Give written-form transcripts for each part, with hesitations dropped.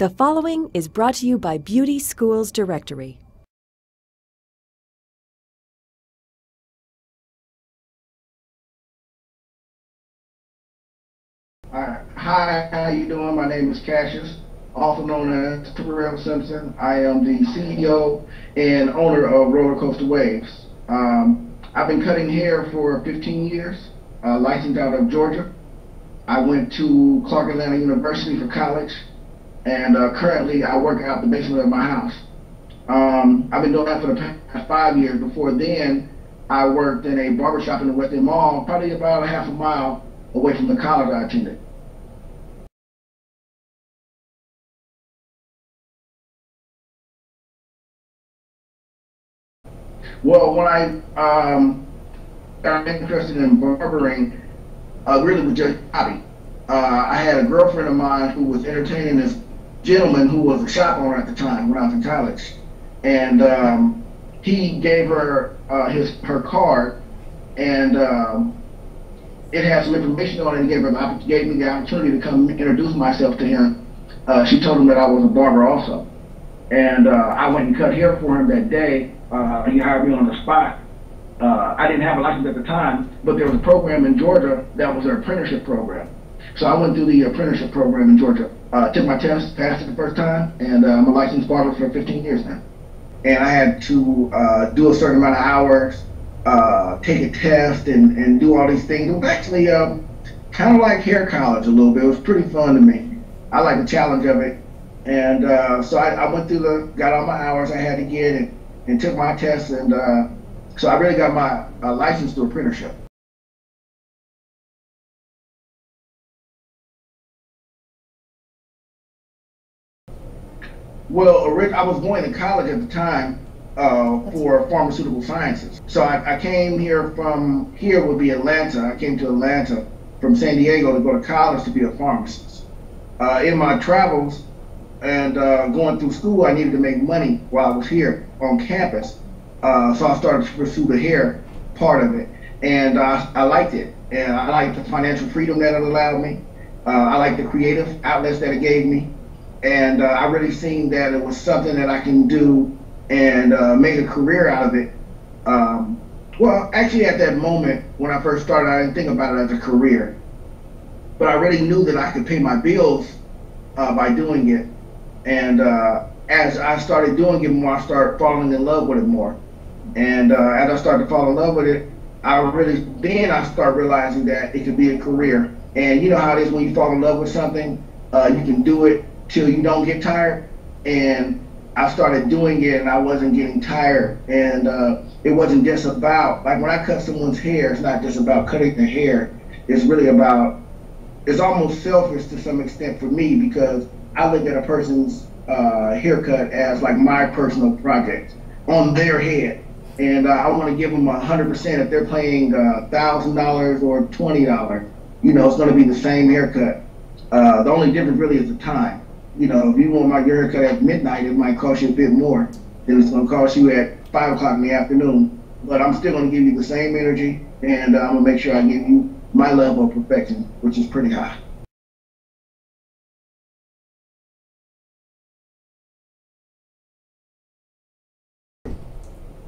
The following is brought to you by Beauty Schools Directory. Hi, how you doing? My name is Cassius, also known as Terrell Simpson. I am the CEO and owner of Rollercoaster Waves. I've been cutting hair for 15 years, licensed out of Georgia. I went to Clark Atlanta University for college, and currently I work out the basement of my house. I've been doing that for the past 5 years. Before then, I worked in a barbershop in the West End Mall, probably about a half a mile away from the college I attended. Well, when I got interested in barbering, really was just a hobby. I had a girlfriend of mine who was entertaining this gentleman who was a shop owner at the time when I was in college, and he gave her her card, and it had some information on it. And gave me the opportunity to come introduce myself to him. She told him that I was a barber also, and I went and cut hair for him that day. He hired me on the spot. I didn't have a license at the time, but there was a program in Georgia that was an apprenticeship program. So I went through the apprenticeship program in Georgia. Took my test, passed it the first time, and I'm a licensed barber for 15 years now. And I had to do a certain amount of hours, take a test, and do all these things. It was actually kind of like hair college a little bit. It was pretty fun to me. I like the challenge of it. And so I went through got all my hours I had to get, and took my test, and so I really got my license through apprenticeship. Well, I was going to college at the time for pharmaceutical sciences. So I came here would be Atlanta. I came to Atlanta from San Diego to go to college to be a pharmacist. In my travels and going through school, I needed to make money while I was here on campus. So I started to pursue the hair part of it, and I liked it. And I liked the financial freedom that it allowed me. I liked the creative outlets that it gave me. And I really seen that it was something that I can do and make a career out of it. Well, actually at that moment, when I first started, I didn't think about it as a career. But I really knew that I could pay my bills by doing it. And as I started doing it more, I started falling in love with it more. And as I started to fall in love with it, I started realizing that it could be a career. And you know how it is when you fall in love with something, you can do it till you don't get tired. And I started doing it and I wasn't getting tired. And it wasn't just about, like when I cut someone's hair, it's not just about cutting the hair. It's really about, it's almost selfish to some extent for me, because I look at a person's haircut as like my personal project on their head. And I want to give them 100%. If they're paying $1,000 or $20, you know, it's going to be the same haircut. The only difference really is the time. You know, if you want your haircut at midnight, it might cost you a bit more than it's going to cost you at 5 o'clock in the afternoon. But I'm still going to give you the same energy, and I'm going to make sure I give you my level of perfection, which is pretty high.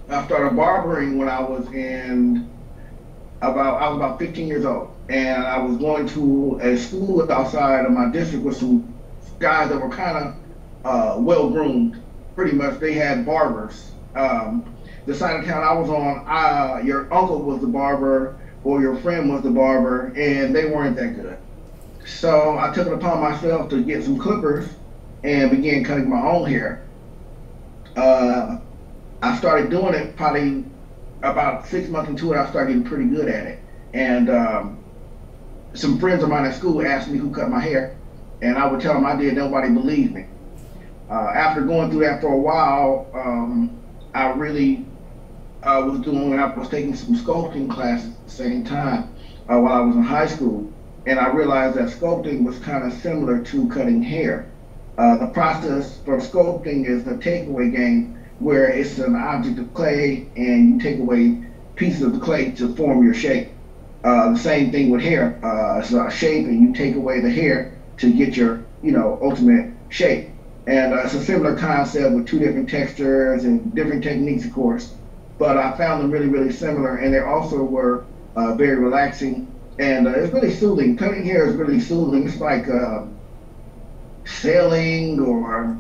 I started barbering when I was about 15 years old, and I was going to a school outside of my district with some guys that were kind of well-groomed. Pretty much, they had barbers. The side of town I was on, your uncle was the barber or your friend was the barber, and they weren't that good. So I took it upon myself to get some clippers and began cutting my own hair. I started doing it probably about 6 months into it. I started getting pretty good at it. And some friends of mine at school asked me who cut my hair, and I would tell them I did. Nobody believed me. After going through that for a while, I really I was taking some sculpting classes at the same time while I was in high school, and I realized that sculpting was kind of similar to cutting hair. The process for sculpting is a takeaway game, where it's an object of clay and you take away pieces of the clay to form your shape. The same thing with hair. It's a shape and you take away the hair to get your ultimate shape. And it's a similar concept with two different textures and different techniques, of course. But I found them really, really similar, and they also were very relaxing. And it's really soothing. Cutting hair is really soothing. It's like sailing, or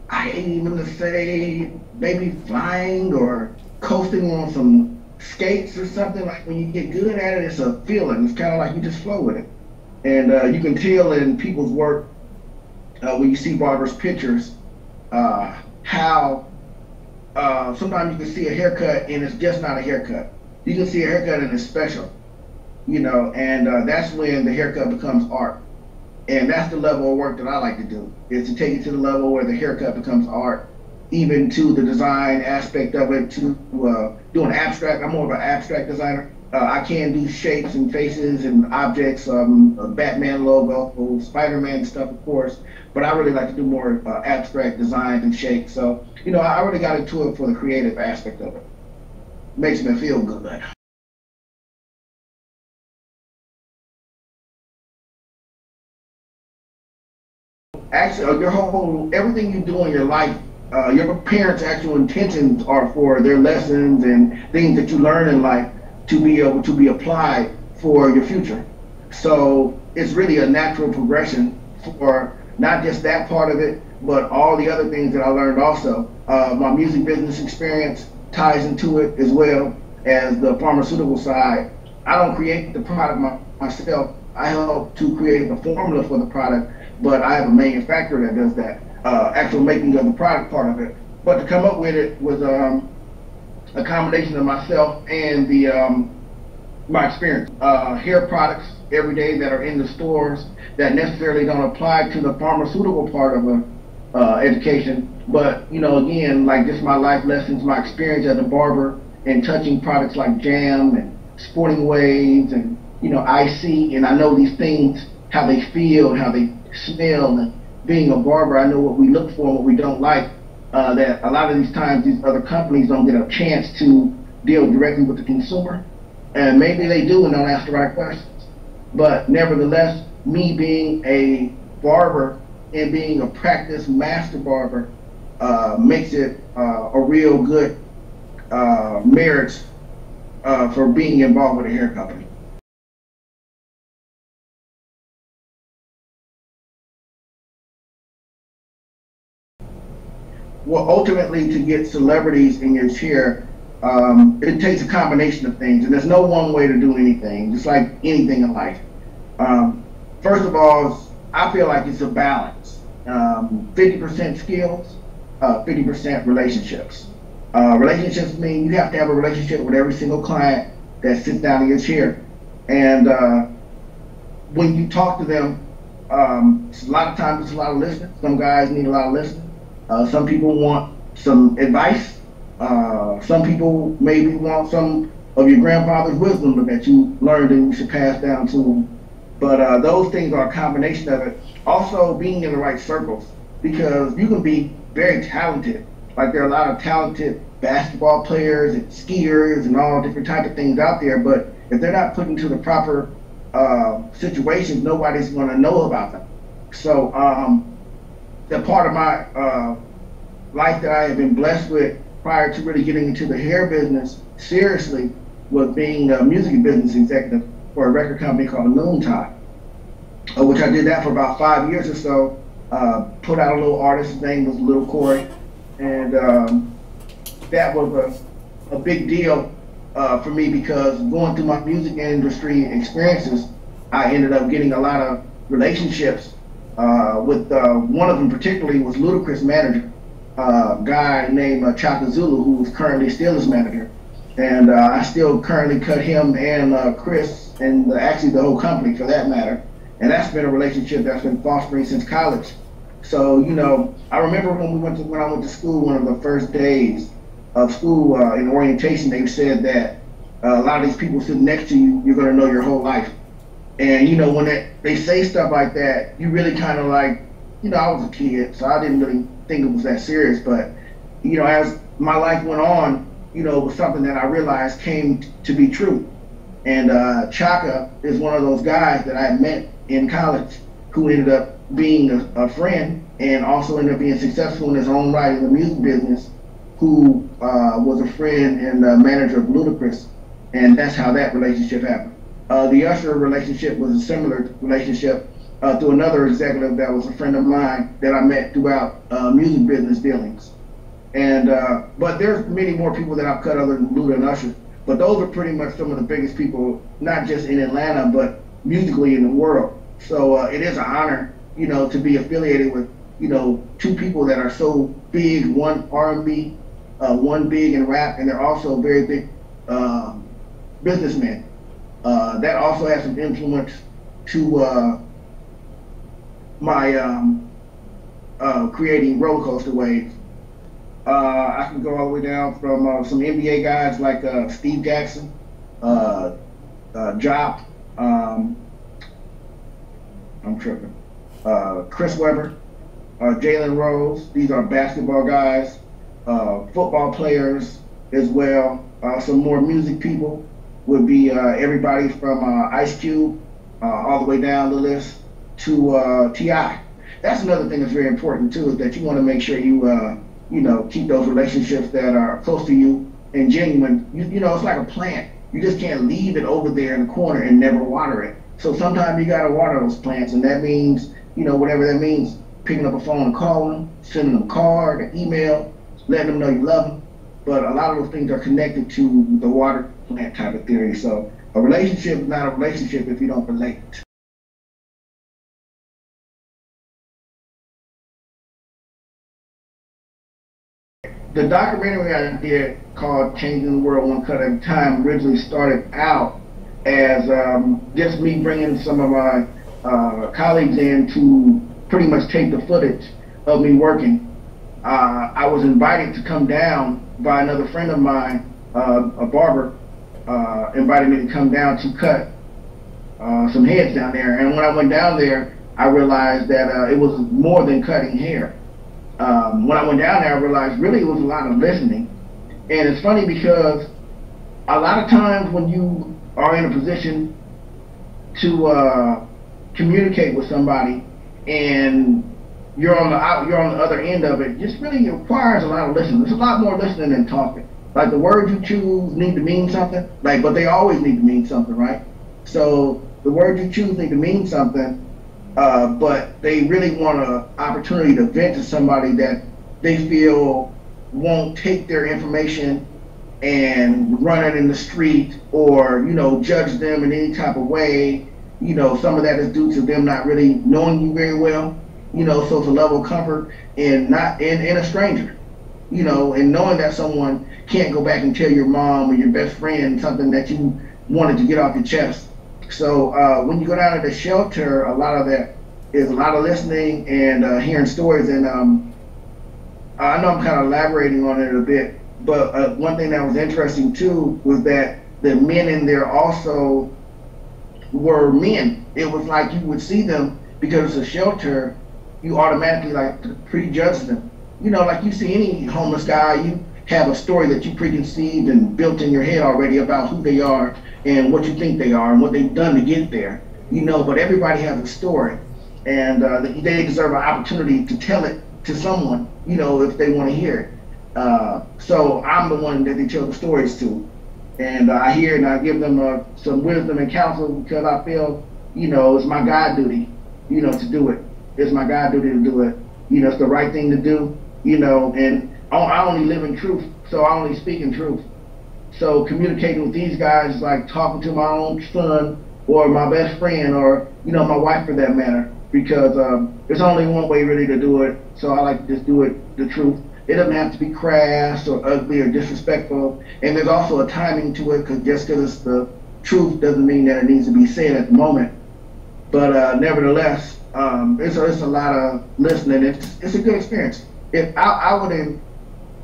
I hate even to say maybe flying or coasting on some skates or something. Like when you get good at it, it's a feeling. It's kind of like you just flow with it. And you can tell in people's work when you see barbers' pictures how sometimes you can see a haircut and it's just not a haircut. You can see a haircut and it's special, you know, and that's when the haircut becomes art. And that's the level of work that I like to do, is to take it to the level where the haircut becomes art, even to the design aspect of it, to doing abstract. I'm more of an abstract designer. I can do shapes and faces and objects, a Batman logo, Spider-Man stuff, of course, but I really like to do more abstract designs and shapes. So, you know, I really got into it for the creative aspect of it. Makes me feel good. Actually, everything you do in your life, your parents' actual intentions are for their lessons and things that you learn in life to be able to be applied for your future. So it's really a natural progression for not just that part of it, but all the other things that I learned also. My music business experience ties into it as well as the pharmaceutical side. I don't create the product myself. I help to create the formula for the product, but I have a manufacturer that does that, actual making of the product part of it. But to come up with it was a combination of myself and my experience. Hair products every day that are in the stores that necessarily don't apply to the pharmaceutical part of education, but you know, again, like just my life lessons, my experience as a barber, and touching products like jam and sporting waves and, you know, IC, and I know these things, how they feel, how they smell, and being a barber, I know what we look for and what we don't like, that a lot of these times these other companies don't get a chance to deal directly with the consumer, and maybe they do and don't ask the right questions. But nevertheless, me being a barber and being a practice master barber makes it a real good marriage for being involved with a hair company. Well, ultimately, to get celebrities in your chair, it takes a combination of things, and there's no one way to do anything, just like anything in life. First of all, I feel like it's a balance. 50% skills, 50% relationships. Relationships mean you have to have a relationship with every single client that sits down in your chair. And when you talk to them, a lot of times it's a lot of listening. Some guys need a lot of listening. Some people want some advice. Some people maybe want some of your grandfather's wisdom that you learned and you should pass down to them. But those things are a combination of it. Also being in the right circles, because you can be very talented. Like there are a lot of talented basketball players and skiers and all different types of things out there, but if they're not put into the proper situations, nobody's going to know about them. So the part of my life that I have been blessed with prior to really getting into the hair business seriously was being a music business executive for a record company called Noontime, which I did that for about 5 years or so. Put out a little artist, his name was Little Corey, and that was a big deal for me, because going through my music industry experiences, I ended up getting a lot of relationships with one of them particularly was Ludacris' manager, a guy named Chaka Zulu, who is currently still his manager. And I still currently cut him and Chris, and actually the whole company for that matter. And that's been a relationship that's been fostering since college. So, you know, I remember when I went to school, one of the first days of school in orientation, they said that a lot of these people sitting next to you, you're going to know your whole life. And, you know, when they say stuff like that, you really kind of like, you know, I was a kid, so I didn't really think it was that serious. But, you know, as my life went on, you know, it was something that I realized came to be true. And Chaka is one of those guys that I met in college who ended up being a friend and also ended up being successful in his own right in the music business, who was a friend and manager of Ludacris, and that's how that relationship happened. The Usher relationship was a similar relationship through another executive that was a friend of mine that I met throughout music business dealings. And but there's many more people that I've cut other than Luda and Usher. But those are pretty much some of the biggest people, not just in Atlanta, but musically in the world. So it is an honor, to be affiliated with, two people that are so big. One R&B, one big in rap, and they're also very big businessmen. That also has some influence to my creating Rollercoaster Waves. I can go all the way down from some NBA guys like Steve Jackson, Jop, I'm tripping, Chris Webber, Jalen Rose. These are basketball guys, football players as well. Some more music people would be everybody from Ice Cube all the way down the list to T.I. That's another thing that's very important too, is that you want to make sure you keep those relationships that are close to you and genuine. It's like a plant. You just can't leave it over there in the corner and never water it. So sometimes you gotta water those plants, and that means, whatever that means, picking up a phone and calling them, sending them a card, an email, letting them know you love them. But a lot of those things are connected to the water plant type of theory. So a relationship is not a relationship if you don't relate. The documentary I did called Changing the World One Cut at a Time originally started out as just me bringing some of my colleagues in to pretty much take the footage of me working. I was invited to come down by another friend of mine, a barber, invited me to come down to cut some heads down there. And when I went down there, I realized that it was more than cutting hair. When I went down there, I realized really it was a lot of listening. And it's funny because a lot of times when you are in a position to communicate with somebody and you're on the other end of it, just really requires a lot of listening. There's a lot more listening than talking. Like the words you choose need to mean something, but they always need to mean something, right? So the words you choose need to mean something. But they really want an opportunity to vent to somebody that they feel won't take their information and run it in the street or, judge them in any type of way. Some of that is due to them not really knowing you very well. So it's a level of comfort in in a stranger, and knowing that someone can't go back and tell your mom or your best friend something that you wanted to get off your chest. So when you go down to the shelter, a lot of that is a lot of listening and hearing stories. And I know I'm kind of elaborating on it a bit, but one thing that was interesting too was that the men in there also were men. It was like you would see them, because it's a shelter, you automatically prejudge them. Like you see any homeless guy, you have a story that you preconceived and built in your head already about who they are and what you think they are and what they've done to get there. But everybody has a story, and they deserve an opportunity to tell it to someone, if they want to hear it. So I'm the one that they tell the stories to, and I hear and I give them some wisdom and counsel, because I feel, it's my God duty, to do it. It's my God duty to do it. It's the right thing to do, and I only live in truth, so I only speak in truth. So communicating with these guys is like talking to my own son or my best friend or, my wife for that matter, because there's only one way really to do it. So I like to just do it the truth. It doesn't have to be crass or ugly or disrespectful. And there's also a timing to it, because just because it's the truth doesn't mean that it needs to be said at the moment. But nevertheless, it's a lot of listening. It's a good experience. If I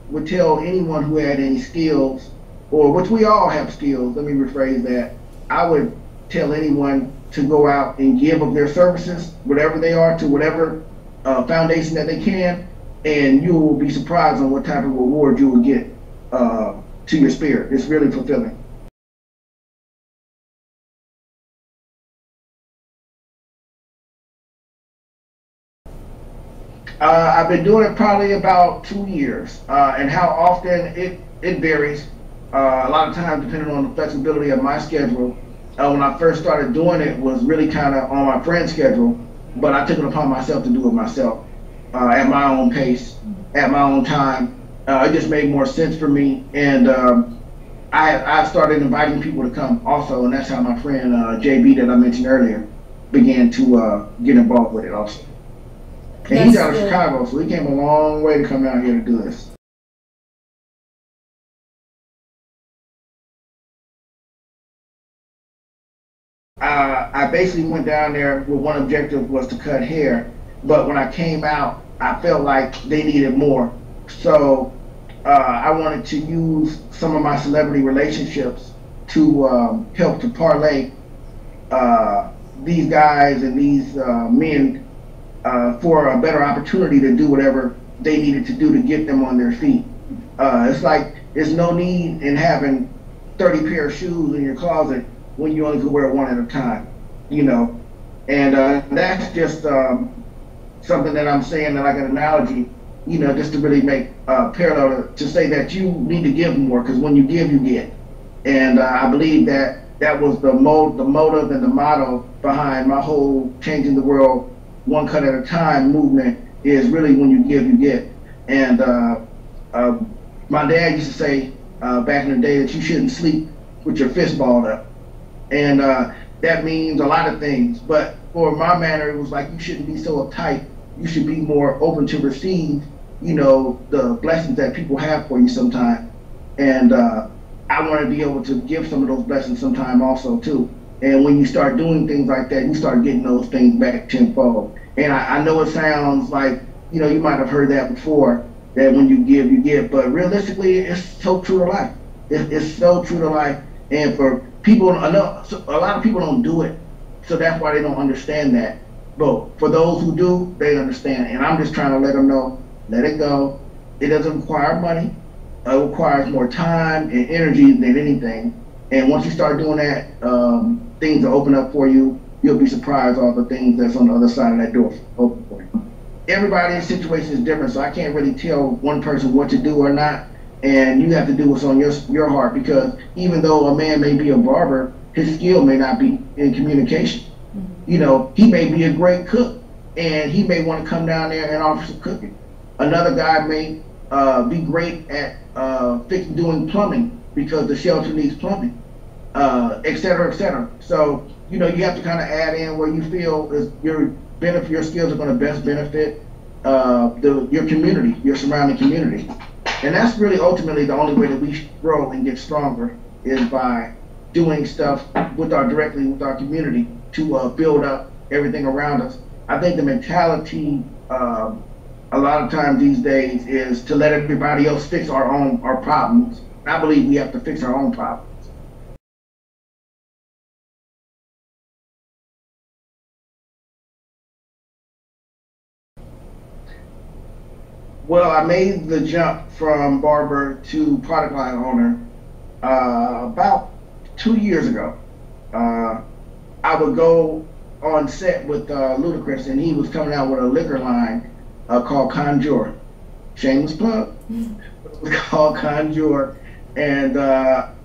would tell anyone who had any skills, or which we all have skills, let me rephrase that, I would tell anyone to go out and give of their services, whatever they are, to whatever foundation that they can, and you will be surprised on what type of reward you will get to your spirit. It's really fulfilling. I've been doing it probably about 2 years, and how often it varies. A lot of times, depending on the flexibility of my schedule. When I first started doing it, was really kind of on my friend's schedule, but I took it upon myself to do it myself at my own pace, at my own time. It just made more sense for me, and I started inviting people to come also, and that's how my friend JB that I mentioned earlier began to get involved with it also. And he's out of Chicago, so he came a long way to come out here to do this. I basically went down there with one objective was to cut hair, but when I came out, I felt like they needed more. So I wanted to use some of my celebrity relationships to help to parlay these guys and these men for a better opportunity to do whatever they needed to do to get them on their feet. It's like there's no need in having 30 pair of shoes in your closet when you only could wear one at a time, you know. And that's just something that I'm saying, that like an analogy, you know, just to really make parallel to say that you need to give more, because when you give, you get. And I believe that that was the motive and the motto behind my whole changing the world one cut at a time movement, is really when you give, you get. And my dad used to say back in the day that you shouldn't sleep with your fist balled up. And that means a lot of things. But for my manner, it was like you shouldn't be so uptight. You should be more open to receive, you know, the blessings that people have for you sometime. And I want to be able to give some of those blessings sometime also too. And when you start doing things like that, you start getting those things back tenfold. And I know it sounds like, you know, you might have heard that before, that when you give, you get. But realistically, it's so true to life. It's so true to life. And for people, I know a lot of people don't do it, so that's why they don't understand that. But for those who do, they understand. And I'm just trying to let them know, let it go. It doesn't require money. It requires more time and energy than anything. And once you start doing that, things will open up for you. You'll be surprised all the things that's on the other side of that door open for you. Everybody's situation is different, so I can't really tell one person what to do or not. And you have to do what's on your heart, because even though a man may be a barber, his skill may not be in communication. You know, he may be a great cook, and he may want to come down there and offer some cooking. Another guy may be great at doing plumbing because the shelter needs plumbing, et cetera, et cetera. So, you know, you have to kind of add in where you feel is your skills are going to best benefit your community, your surrounding community. And that's really ultimately the only way that we grow and get stronger, is by doing stuff directly with our community to build up everything around us. I think the mentality a lot of times these days is to let everybody else fix our problems. I believe we have to fix our own problems. Well, I made the jump from barber to product line owner about 2 years ago. I would go on set with Ludacris, and he was coming out with a liquor line called Conjure. Shameless plug. It was called Conjure. And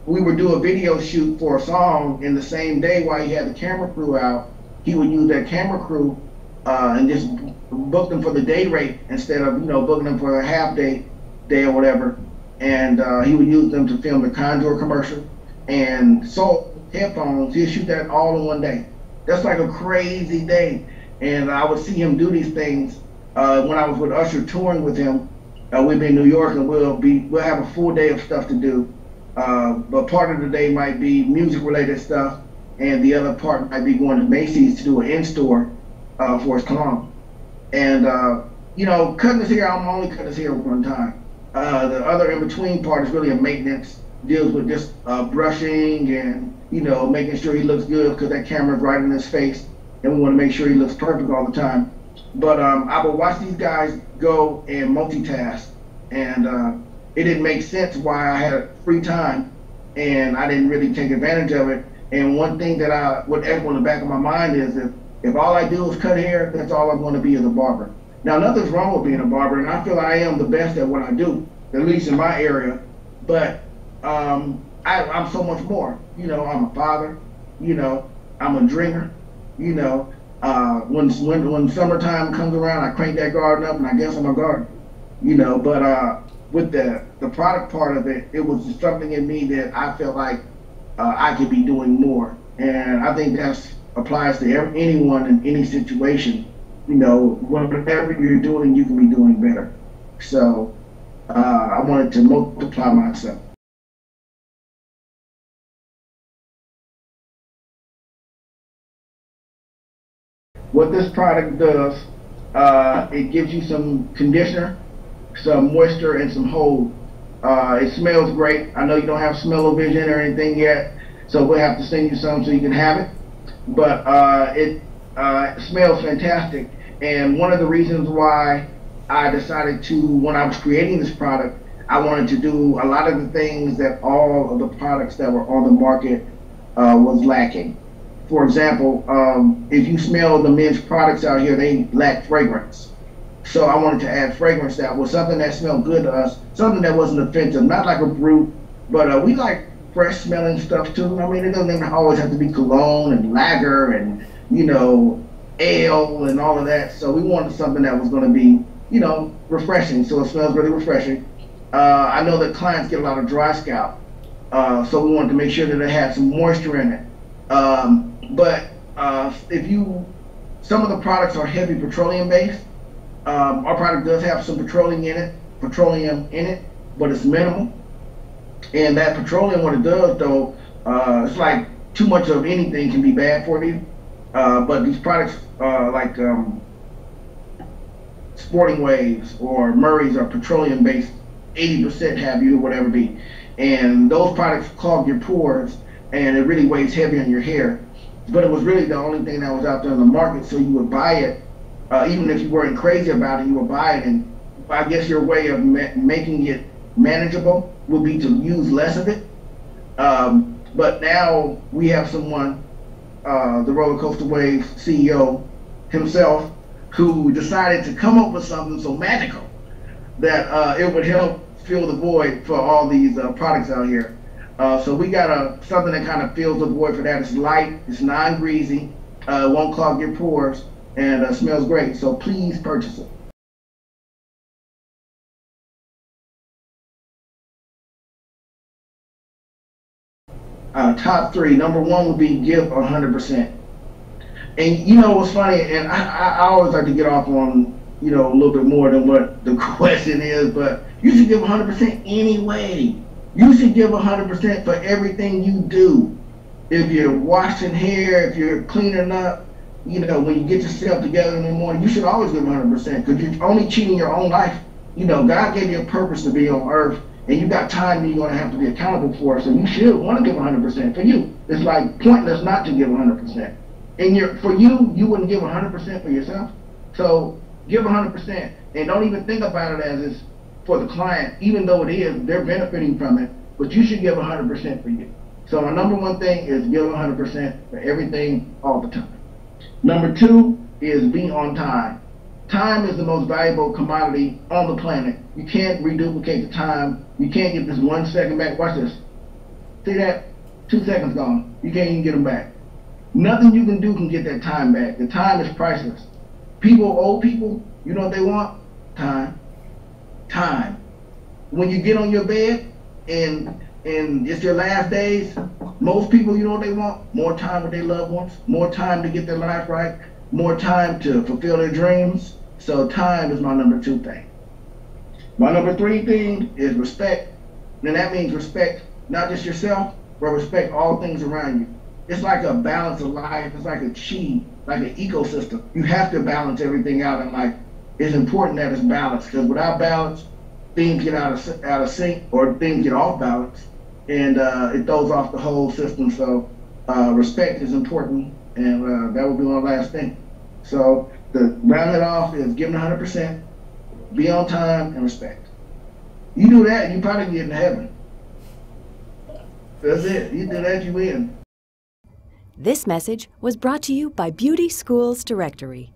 we would do a video shoot for a song in the same day while he had the camera crew out. He would use that camera crew and just book them for the day rate instead of, you know, booking them for a half day or whatever. And he would use them to film the Conjure commercial and sold headphones. He'd shoot that all in one day. That's like a crazy day. And I would see him do these things when I was with Usher touring with him. We'd be in New York, and we'll have a full day of stuff to do. But part of the day might be music related stuff, and the other part might be going to Macy's to do an in-store for his cologne. And you know, cutting his hair, I'm only cutting his hair one time. The other in-between part is really a maintenance, deals with just brushing and, you know, making sure he looks good, because that camera's right in his face, and we want to make sure he looks perfect all the time. But I would watch these guys go and multitask, and it didn't make sense why I had free time, and I didn't really take advantage of it. And one thing that I would echo in the back of my mind is, if all I do is cut hair, that's all I'm going to be as a barber. Now, nothing's wrong with being a barber, and I feel I am the best at what I do, at least in my area. But I'm so much more. You know, I'm a father. You know, I'm a drinker. You know, when summertime comes around, I crank that garden up, and I guess I'm a gardener. You know, but with the product part of it, it was just something in me that I felt like I could be doing more, and I think that applies to anyone in any situation. You know, whatever you're doing, you can be doing better. So I wanted to multiply myself. What this product does, it gives you some conditioner, some moisture, and some hold. It smells great. I know you don't have smell-o-vision or anything yet, so we'll have to send you some so you can have it. But it smells fantastic. And one of the reasons why I decided to, when I was creating this product, I wanted to do a lot of the things that all of the products that were on the market was lacking. For example, if you smell the men's products out here, they lack fragrance. So I wanted to add fragrance that was something that smelled good to us, something that wasn't offensive, not like a brute, but we like fresh smelling stuff too. I mean, it doesn't even always have to be cologne and lager and, you know, ale and all of that. So we wanted something that was going to be, you know, refreshing. So it smells really refreshing. I know that clients get a lot of dry scalp, so we wanted to make sure that it had some moisture in it. But some of the products are heavy petroleum based. Our product does have some petroleum in it, but it's minimal. And that petroleum, what it does though, it's like too much of anything can be bad for you. But these products, like Sporting Waves or Murray's, are petroleum based, 80% have you or whatever be. And those products clog your pores, and it really weighs heavy on your hair. But it was really the only thing that was out there in the market, so you would buy it. Even if you weren't crazy about it, you would buy it. And I guess your way of making it manageable would be to use less of it. But now we have someone, the Rollercoaster Waves CEO himself, who decided to come up with something so magical that it would help fill the void for all these products out here. So we got something that kind of fills the void for that. It's light, it's non-greasy, won't clog your pores, and smells great. So please purchase it. Top three. Number one would be give 100%. And you know what's funny, and I always like to get off on, you know, a little bit more than what the question is, but you should give 100% anyway. You should give 100% for everything you do. If you're washing hair, if you're cleaning up, you know, when you get yourself together in the morning, you should always give 100% because you're only cheating your own life. You know, God gave you a purpose to be on earth, and you got time that you're going to have to be accountable for, so you should want to give 100% for you. It's like pointless not to give 100%. And for you, you wouldn't give 100% for yourself. So give 100% and don't even think about it as it's for the client, even though it is, they're benefiting from it, but you should give 100% for you. So my number one thing is give 100% for everything all the time. Number two is be on time. Time is the most valuable commodity on the planet. You can't reduplicate the time. You can't get this 1 second back. Watch this. See that? 2 seconds gone. You can't even get them back. Nothing you can do can get that time back. The time is priceless. Old people, you know what they want? Time. Time. When you get on your bed and it's your last days, most people, you know what they want? More time with their loved ones, more time to get their life right, more time to fulfill their dreams. So time is my number two thing. My number three thing is respect. And that means respect not just yourself, but respect all things around you. It's like a balance of life. It's like a chi, like an ecosystem. You have to balance everything out in life. It's important that it's balanced, because without balance, things get out of sync, or things get off balance, and it throws off the whole system. So respect is important, and that will be my last thing. So the round it off is giving 100%, be on time, and respect. You do that, you probably get into heaven. That's it. You do that, you win. This message was brought to you by Beauty Schools Directory.